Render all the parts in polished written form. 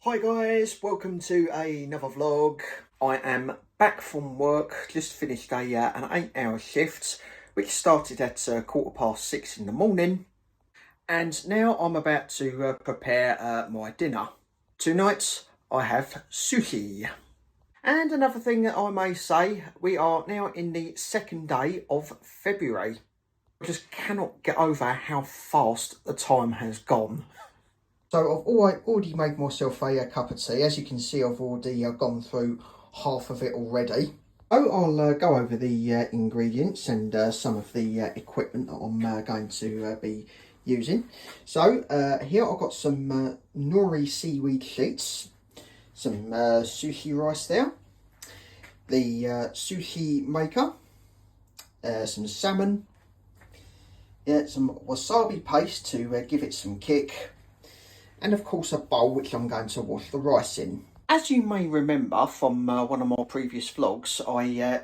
Hi guys, welcome to another vlog. I am back from work, just finished an 8-hour shift, which started at 6:15 in the morning. And now I'm about to prepare my dinner. Tonight I have sushi. And another thing that I may say, we are now in the second day of February. I just cannot get over how fast the time has gone. So I've already made myself a cup of tea. As you can see, I've already gone through half of it already. So I'll go over the ingredients and some of the equipment that I'm going to be using. So here I've got some nori seaweed sheets, some sushi rice there, the sushi maker, some salmon, some wasabi paste to give it some kick, and of course a bowl which I'm going to wash the rice in. As you may remember from one of my previous vlogs, I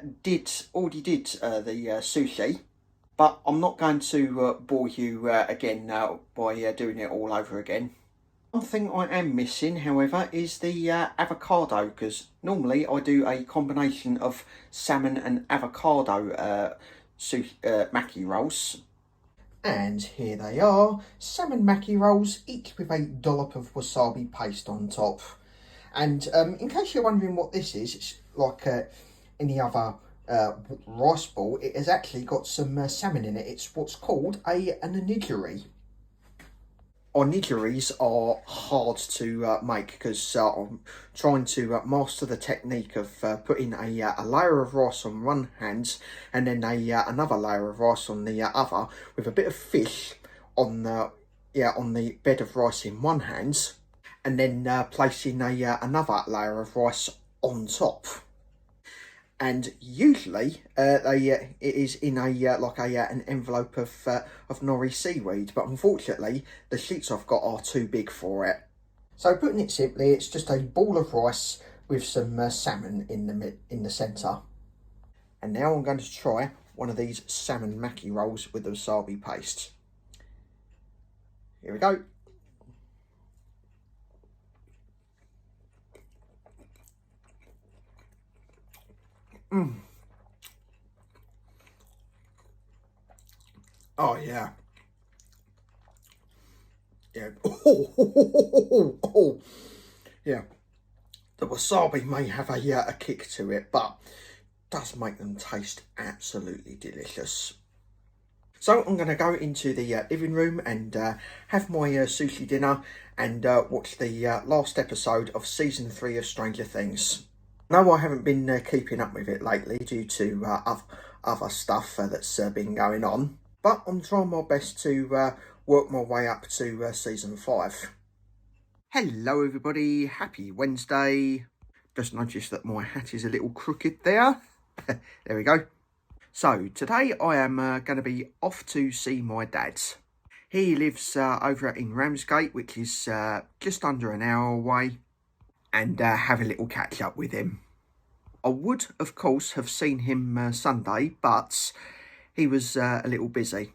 already did the sushi, but I'm not going to bore you again by doing it all over again. One thing I am missing, however, is the avocado, because normally I do a combination of salmon and avocado maki rolls. And here they are, salmon maki rolls, each with a dollop of wasabi paste on top. And in case you're wondering what this is, it's like any other rice ball. It has actually got some salmon in it. It's what's called an onigiri. Onigiris are hard to make because I'm trying to master the technique of putting a layer of rice on one hand and then another layer of rice on the other, with a bit of fish on the bed of rice in one hand, and then placing another layer of rice on top. And usually it is in an envelope of nori seaweed, but unfortunately the sheets I've got are too big for it. So putting it simply, it's just a ball of rice with some salmon in the centre. And now I'm going to try one of these salmon maki rolls with the wasabi paste. Here we go. Oh yeah. Yeah. Yeah. The wasabi may have a kick to it, but does make them taste absolutely delicious. So I'm going to go into the living room and have my sushi dinner and watch the last episode of season 3 of Stranger Things. No, I haven't been keeping up with it lately due to other stuff that's been going on, but I'm trying my best to work my way up to season 5. Hello everybody, happy Wednesday. Just noticed that my hat is a little crooked there. There we go. So today I am going to be off to see my dad. He lives over in Ramsgate, which is just under an hour away, and have a little catch up with him. I would, of course, have seen him Sunday, but he was a little busy.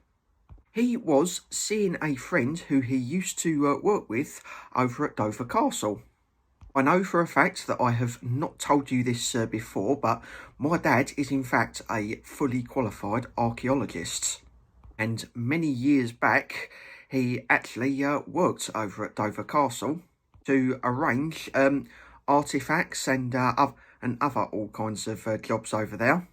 He was seeing a friend who he used to work with over at Dover Castle. I know for a fact that I have not told you this before, but my dad is in fact a fully qualified archaeologist. And many years back, he actually worked over at Dover Castle to arrange artefacts and other all kinds of jobs over there.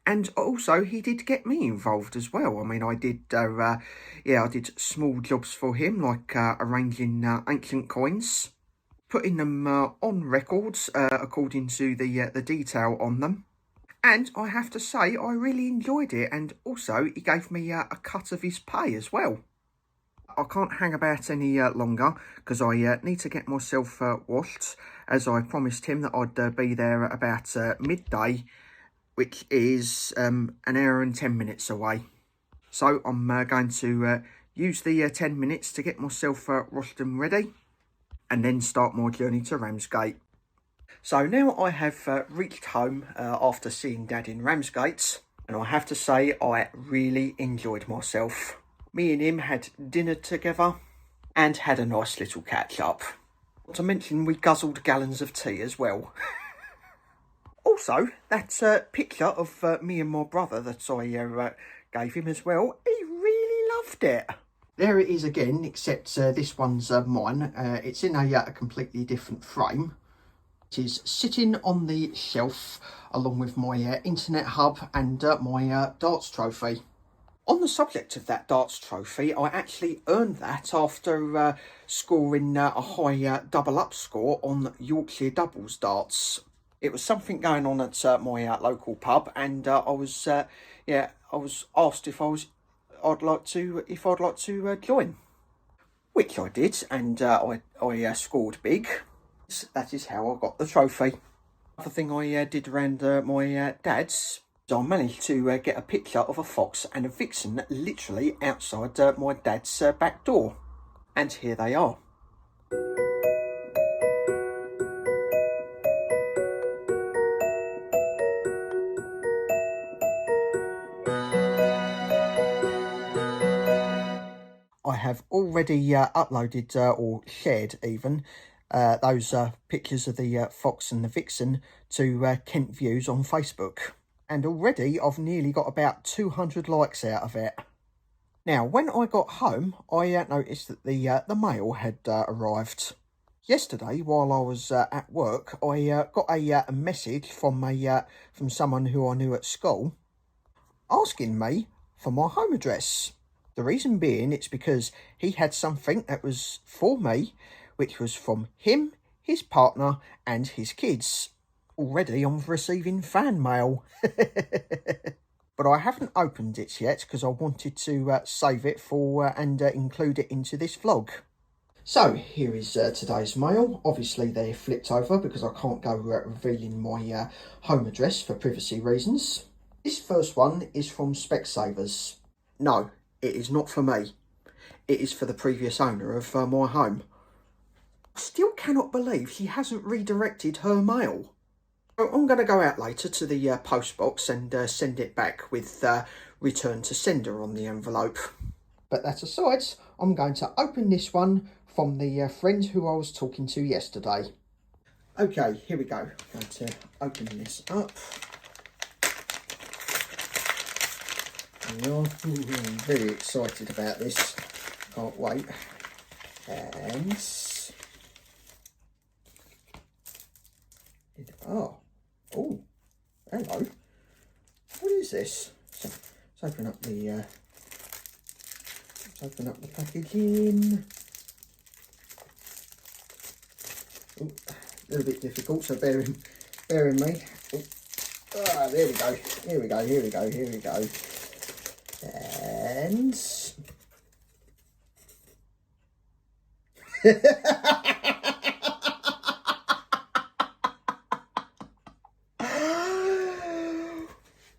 And also he did get me involved as well. I mean, I did small jobs for him, like arranging ancient coins, putting them on records according to the detail on them. And I have to say, I really enjoyed it. And also, he gave me a cut of his pay as well. I can't hang about any longer because I need to get myself washed, as I promised him that I'd be there at about midday, which is an hour and 10 minutes away. So I'm going to use the 10 minutes to get myself washed and ready, and then start my journey to Ramsgate. So now I have reached home after seeing Dad in Ramsgate, and I have to say I really enjoyed myself. Me and him had dinner together and had a nice little catch up. Not to mention we guzzled gallons of tea as well. Also, that picture of me and my brother that I gave him as well, he really loved it. There it is again, except this one's mine. It's in a completely different frame. It is sitting on the shelf along with my internet hub and my darts trophy. On the subject of that darts trophy, I actually earned that after scoring a high double-up score on Yorkshire doubles darts. It was something going on at my local pub, and I was asked if I'd like to join, which I did, and I scored big. That is how I got the trophy. Other thing I did around my dad's, I managed to get a picture of a fox and a vixen literally outside my dad's back door. And here they are. I have already uploaded or shared even those pictures of the fox and the vixen to Kent Views on Facebook. And already I've nearly got about 200 likes out of it. Now, when I got home, I noticed that the mail had arrived. Yesterday, while I was at work, I got a message from someone who I knew at school asking me for my home address. The reason being, it's because he had something that was for me, which was from him, his partner, and his kids. Already I'm receiving fan mail. But I haven't opened it yet because I wanted to save it for and include it into this vlog. So here is today's mail. Obviously they're flipped over because I can't go revealing my home address for privacy reasons. This first one is from Specsavers. No, it is not for me. It is for the previous owner of my home. I still cannot believe she hasn't redirected her mail. I'm going to go out later to the post box and send it back with return to sender on the envelope. But that aside, I'm going to open this one from the friend who I was talking to yesterday. Okay, here we go. I'm going to open this up. I'm very excited about this. Can't wait. And... oh, hello. What is this? So, let's open up the packaging. Ooh, a little bit difficult, so bear in me. There we go. Here we go. And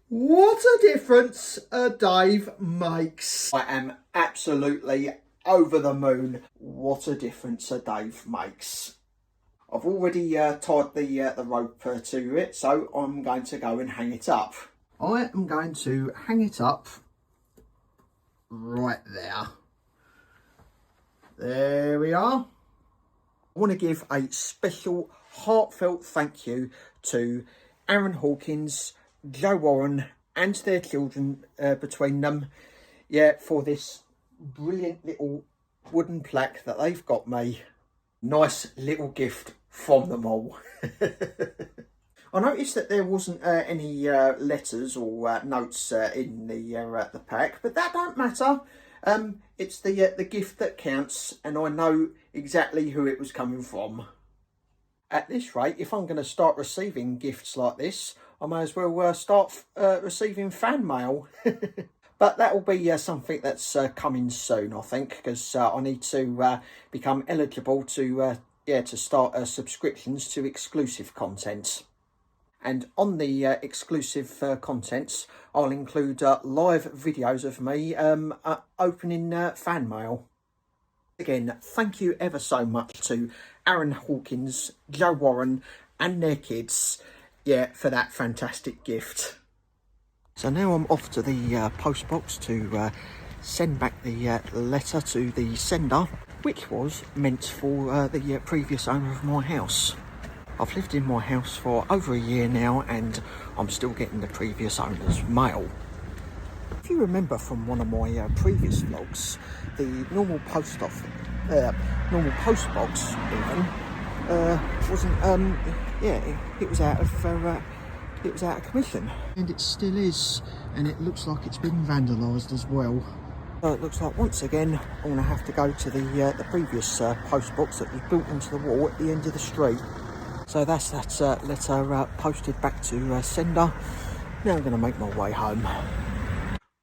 what a difference a Dave makes. I am absolutely over the moon. What a difference a Dave makes. I've already tied the rope to it, so I'm going to go and hang it up. I am going to hang it up right there. There we are. I want to give a special heartfelt thank you to Aaron Hawkins, Joe Warren and their children between them, for this brilliant little wooden plaque that they've got me. Nice little gift from them all. I noticed that there wasn't any letters or notes in the pack, but that don't matter. It's the gift that counts, and I know exactly who it was coming from. At this rate, if I'm going to start receiving gifts like this, I may as well start receiving fan mail. But that will be something that's coming soon, I think, because I need to become eligible to start subscriptions to exclusive content. And on the exclusive contents, I'll include live videos of me opening fan mail. Again, thank you ever so much to Aaron Hawkins, Joe Warren and their kids, for that fantastic gift. So now I'm off to the post box to send back the letter to the sender. which was meant for the previous owner of my house. I've lived in my house for over a year now and I'm still getting the previous owner's mail. If you remember from one of my previous vlogs, the normal post box even wasn't it was out of commission, and it still is, and it looks like it's been vandalised as well. So it looks like once again I'm going to have to go to the previous post box that was built into the wall at the end of the street. So that's that letter posted back to sender. Now I'm going to make my way home.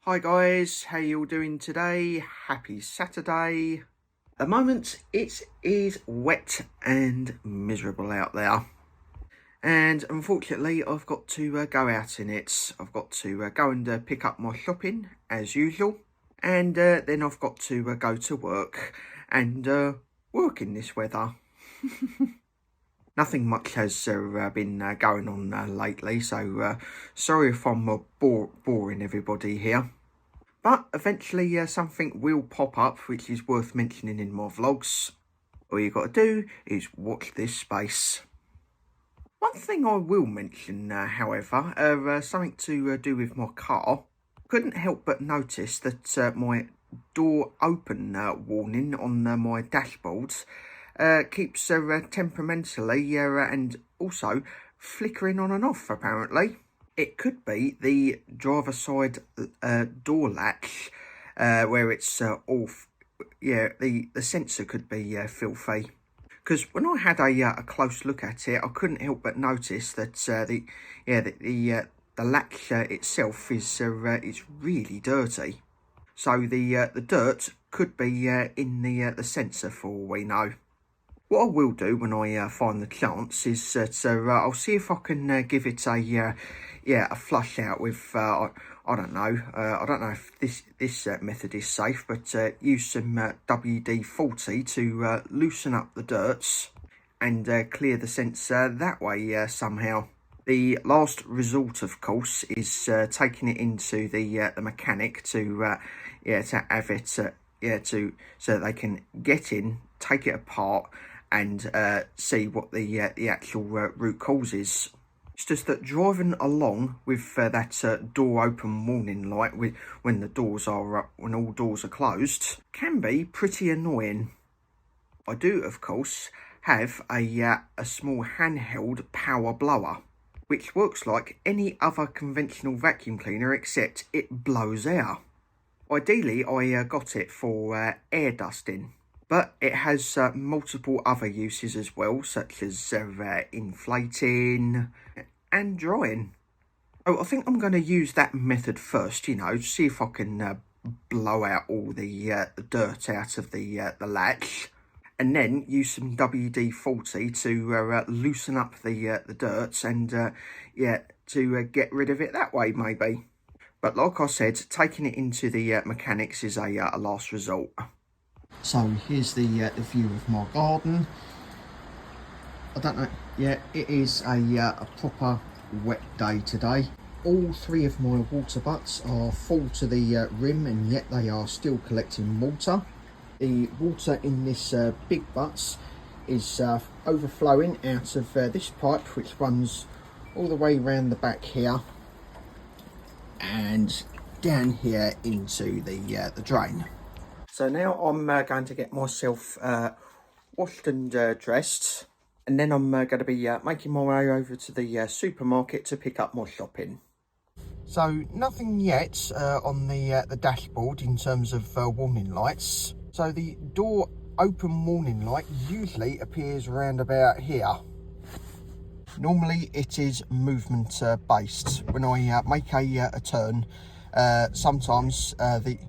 Hi guys, how you all doing today? Happy Saturday. At the moment it is wet and miserable out there. And unfortunately I've got to go out in it. I've got to go and pick up my shopping as usual. And then I've got to go to work and work in this weather. Nothing much has been going on lately, so sorry if I'm boring everybody here. But eventually something will pop up which is worth mentioning in my vlogs. All you got to do is watch this space. One thing I will mention, however, something to do with my car. Couldn't help but notice that my door open warning on my dashboard keeps temperamentally and also flickering on and off apparently. It could be the driver side door latch where it's off. Yeah, the sensor could be filthy. Because when I had a close look at it, I couldn't help but notice that the latch itself is it's really dirty. So the dirt could be in the sensor for all we know. What I will do when I find the chance is that I'll see if I can give it a flush out with I don't know if this method is safe, but use some WD-40 to loosen up the dirts and clear the sensor that way somehow. The last resort, of course, is taking it into the mechanic to have it so that they can get in, take it apart, and see what the actual root cause is. It's just that driving along with that door open warning light when all doors are closed can be pretty annoying. I do, of course, have a small handheld power blower, which works like any other conventional vacuum cleaner except it blows air. Ideally, I got it for air dusting, but it has multiple other uses as well, such as inflating and drying. Oh, I think I'm going to use that method first, see if I can blow out all the dirt out of the latch, and then use some WD-40 to loosen up the dirt and to get rid of it that way maybe. But like I said, taking it into the mechanics is a last resort. So here's the view of my garden. I don't know, it is a proper wet day today. All three of my water butts are full to the rim, and yet they are still collecting water. The water in this big butts is overflowing out of this pipe, which runs all the way around the back here and down here into the drain. So now I'm going to get myself washed and dressed, and then I'm going to be making my way over to the supermarket to pick up my shopping. So nothing yet on the dashboard in terms of warning lights. So the door open warning light usually appears around about here. Normally it is movement based. When I make a turn, sometimes I'll get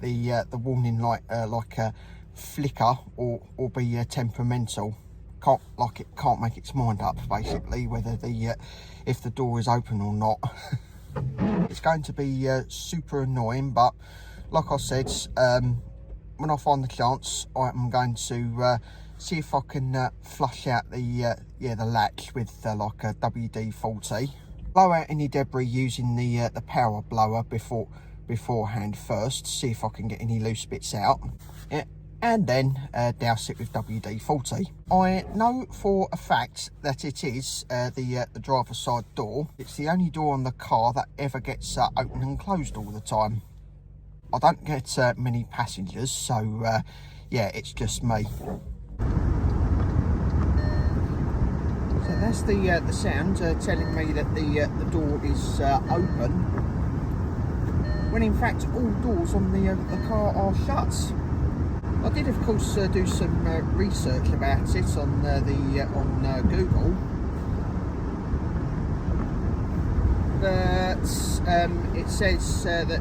the warning light like a flicker or be temperamental. Can't make its mind up basically whether if the door is open or not. It's going to be super annoying, but like I said, when I find the chance, I'm going to see if I can flush out the latch with like a WD-40. Blow out any debris using the power blower before beforehand first, see if I can get any loose bits out. Yeah, and then douse it with WD-40. I know for a fact that it is the driver's side door. It's the only door on the car that ever gets open and closed all the time. I don't get many passengers, so yeah, it's just me. So that's the sound telling me that the door is open, when in fact all doors on the car are shut. I did, of course, do some research about it on Google, but it says that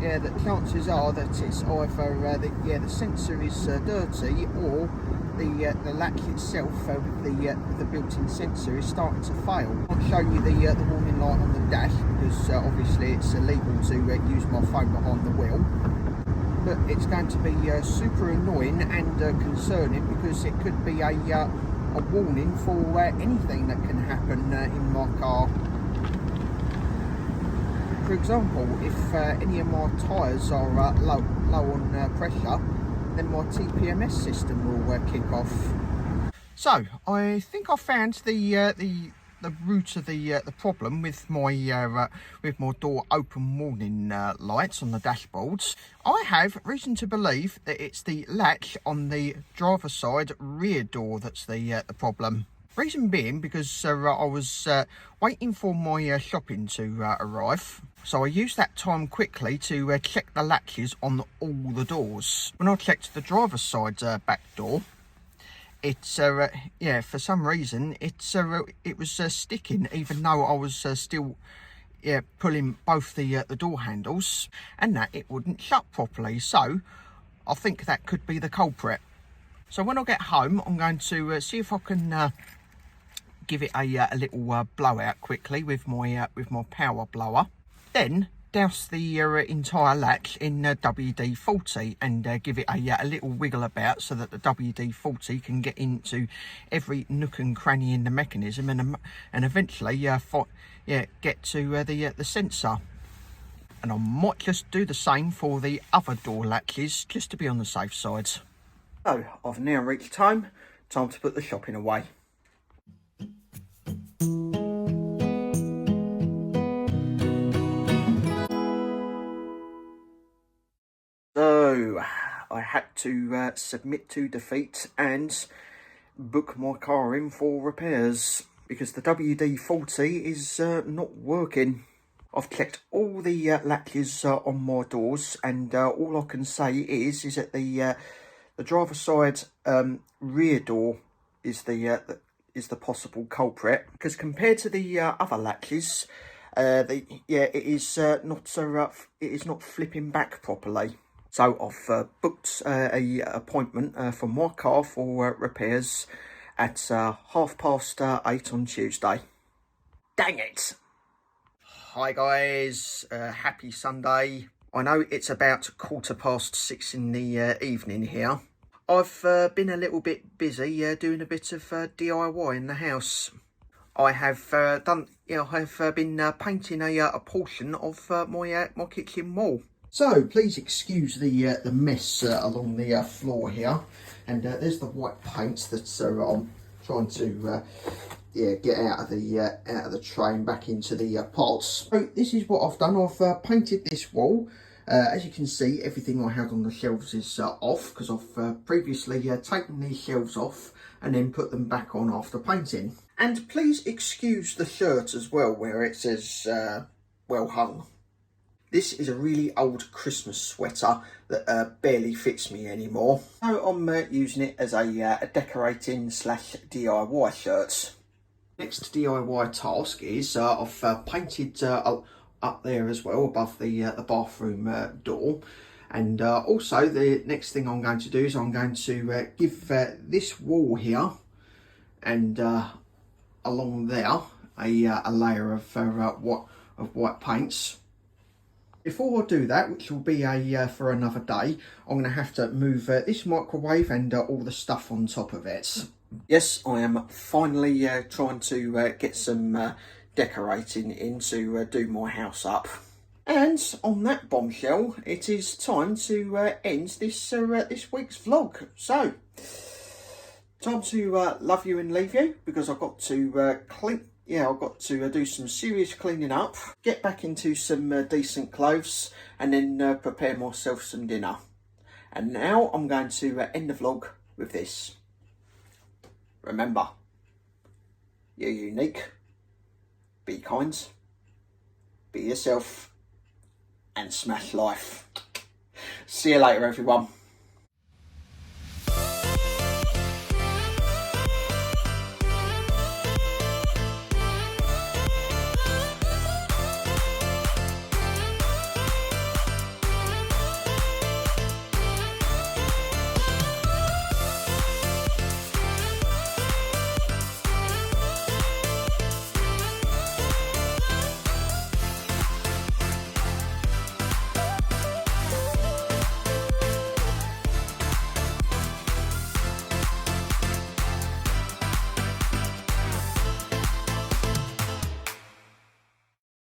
that chances are that it's either the sensor is dirty, or the latch itself with the built-in sensor is starting to fail. I'll show you the warning light on the dash, because obviously it's illegal to use my phone behind the wheel. But it's going to be super annoying and concerning, because it could be a warning for anything that can happen in my car. For example, if any of my tyres are low on pressure, then my TPMS system will kick off. So I think I found the root of the problem with my door open warning lights on the dashboards. I have reason to believe that it's the latch on the driver's side rear door that's the problem. Reason being because I was waiting for my shopping to arrive, so I used that time quickly to check the latches on all the doors. When I checked the driver's side back door, it's yeah, for some reason it was sticking, even though I was still pulling both the door handles, and that it wouldn't shut properly. So I think that could be the culprit. So when I get home, I'm going to see if I can give it a little blowout quickly with my power blower. Then douse the entire latch in WD-40 and give it a little wiggle about, so that the WD-40 can get into every nook and cranny in the mechanism, and eventually get to the sensor. And I might just do the same for the other door latches, just to be on the safe side. So I've now reached home. Time to put the shopping away. So I had to submit to defeat and book my car in for repairs, because the WD-40 is not working. I've checked all the latches on my doors, and all I can say is that the driver's side rear door is the possible culprit, because compared to the other latches, it is not flipping back properly. So I've booked a appointment for my car for repairs at 8:30 on Tuesday. Dang it! Hi guys, happy Sunday. I know it's about 6:15 in the evening here. I've been a little bit busy doing a bit of DIY in the house. I have been painting a portion of my kitchen wall. So please excuse the mess along the floor here, and there's the white paint that I'm trying to get out of the tray and back into the pots. So this is what I've done. I've painted this wall. As you can see, everything I had on the shelves is off, because I've previously taken these shelves off and then put them back on after painting. And please excuse the shirt as well, where it says well hung. This is a really old Christmas sweater that barely fits me anymore, so I'm using it as a decorating / DIY shirt. Next DIY task is I've painted up there as well, above the bathroom door, and also the next thing I'm going to do is I'm going to give this wall here and along there a layer of white paints. Before I do that, which will be for another day, I'm going to have to move this microwave and all the stuff on top of it. Yes, I am finally trying to get some decorating in to do my house up. And on that bombshell, it is time to end this this week's vlog. So, time to love you and leave you, because I've got to clean. Yeah, I've got to do some serious cleaning up, get back into some decent clothes, and then prepare myself some dinner. And now I'm going to end the vlog with this. Remember, you're unique, be kind, be yourself, and smash life. See you later, everyone.